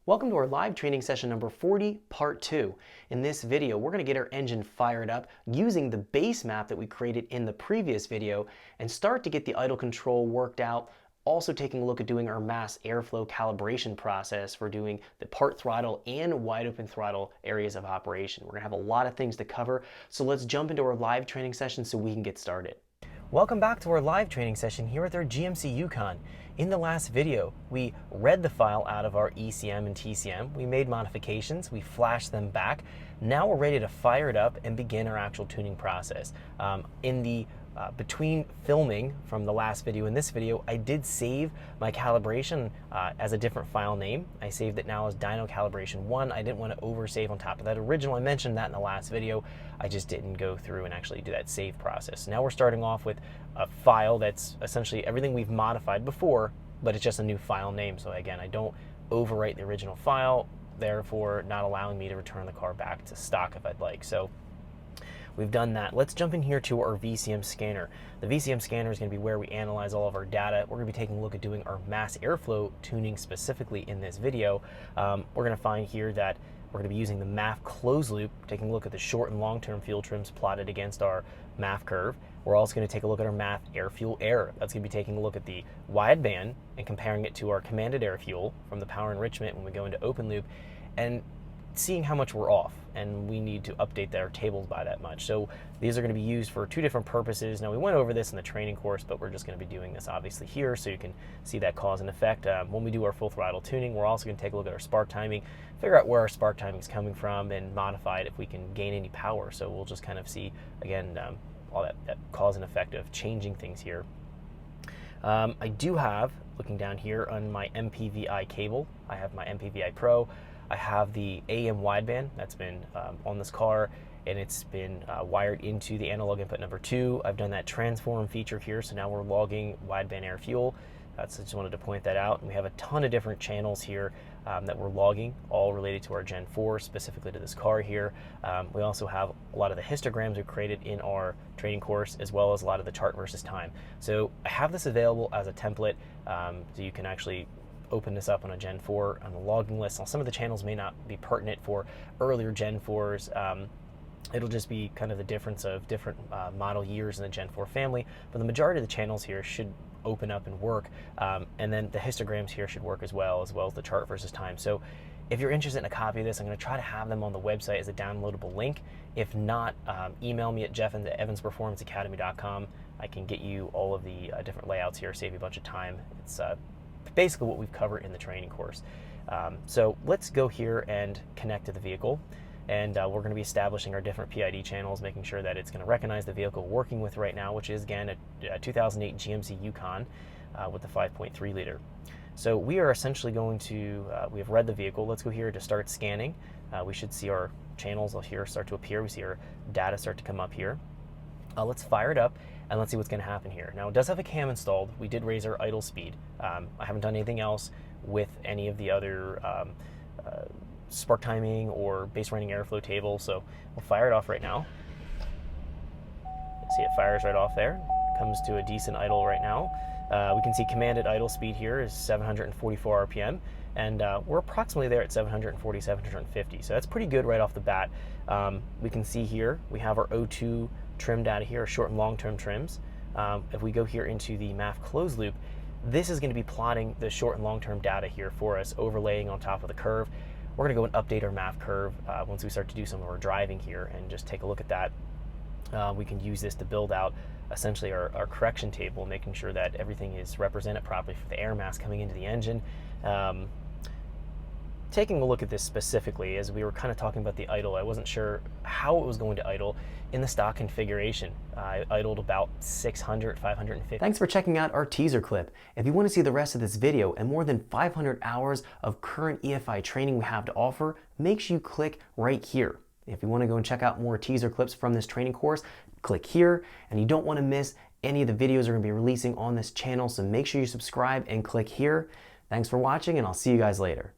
Welcome to our live training session number 40, part 2. In this video, we're going to get our engine fired up using the base map that we created in the previous video and start to get the idle control worked out. Also taking a look at doing our mass airflow calibration process for doing the part throttle and wide open throttle areas of operation. We're going to have a lot of things to cover, so let's jump into our live training session so we can get started. Welcome back to our live training session here with our GMC Yukon. In the last video, we read the file out of our ECM and TCM. We made modifications, we flashed them back. Now we're ready to fire it up and begin our actual tuning process. Between filming from the last video and this video, I did save my calibration as a different file name. I saved it now as Dyno Calibration 1. I didn't want to oversave on top of that original. I mentioned that in the last video. I just didn't go through and actually do that save process. Now we're starting off with a file that's essentially everything we've modified before, but it's just a new file name. So again, I don't overwrite the original file, therefore not allowing me to return the car back to stock if I'd like. So we've done that. Let's jump in here to our VCM scanner. The VCM scanner is going to be where we analyze all of our data. We're going to be taking a look at doing our mass airflow tuning specifically in this video. We're going to find here that we're going to be using the MAF closed loop, taking a look at the short and long-term fuel trims plotted against our MAF curve. We're also going to take a look at our MAF air fuel error. That's going to be taking a look at the wideband and comparing it to our commanded air fuel from the power enrichment when we go into open loop, and seeing how much we're off, and we need to update our tables by that much. So these are going to be used for two different purposes. Now we went over this in the training course, but we're just going to be doing this obviously here so you can see that cause and effect. When we do our full throttle tuning, we're also going to take a look at our spark timing, figure out where our spark timing is coming from, and modify it if we can gain any power. So we'll just kind of see, again, all that cause and effect of changing things here. I do have, looking down here on my MPVI cable, I have my MPVI Pro. I have the AM wideband that's been on this car, and it's been wired into the analog input number 2. I've done that transform feature here, so now we're logging wideband air fuel. So I just wanted to point that out. And we have a ton of different channels here that we're logging, all related to our Gen 4, specifically to this car here. We also have a lot of the histograms we created in our training course, as well as a lot of the chart versus time. So I have this available as a template, so you can actually open this up on a Gen 4 on the logging list. Now, some of the channels may not be pertinent for earlier Gen 4s. It'll just be kind of the difference of different model years in the Gen 4 family, but the majority of the channels here should open up and work, and then the histograms here should work as well as the chart versus time. So if you're interested in a copy of this, I'm going to try to have them on the website as a downloadable link. If not, email me at jeff@evansperformanceacademy.com. I can get you all of the different layouts here, save you a bunch of time. It's basically what we've covered in the training course. So let's go here and connect to the vehicle, and we're going to be establishing our different PID channels, making sure that it's going to recognize the vehicle we're working with right now, which is again a 2008 GMC Yukon with the 5.3 liter. So we are essentially going to, we have read the vehicle. Let's go here to start scanning. We should see our channels here start to appear. We see our data start to come up here. Let's fire it up and let's see what's going to happen here. Now, it does have a cam installed. We did raise our idle speed. I haven't done anything else with any of the other spark timing or base running airflow table, so we'll fire it off right now. See, it fires right off there. Comes to a decent idle right now. We can see commanded idle speed here is 744 RPM, and we're approximately there at 740, 750. So that's pretty good right off the bat. We can see here we have our O2 trim data here, short and long-term trims. If we go here into the MAF closed loop, this is going to be plotting the short and long-term data here for us, overlaying on top of the curve. We're going to go and update our MAF curve once we start to do some of our driving here and just take a look at that. We can use this to build out essentially our correction table, making sure that everything is represented properly for the air mass coming into the engine. Taking a look at this specifically, as we were kind of talking about the idle, I wasn't sure how it was going to idle in the stock configuration. I idled about 600, 550. Thanks for checking out our teaser clip. If you want to see the rest of this video and more than 500 hours of current EFI training we have to offer, make sure you click right here. If you want to go and check out more teaser clips from this training course, click here, and you don't want to miss any of the videos we're going to be releasing on this channel, so make sure you subscribe and click here. Thanks for watching, and I'll see you guys later.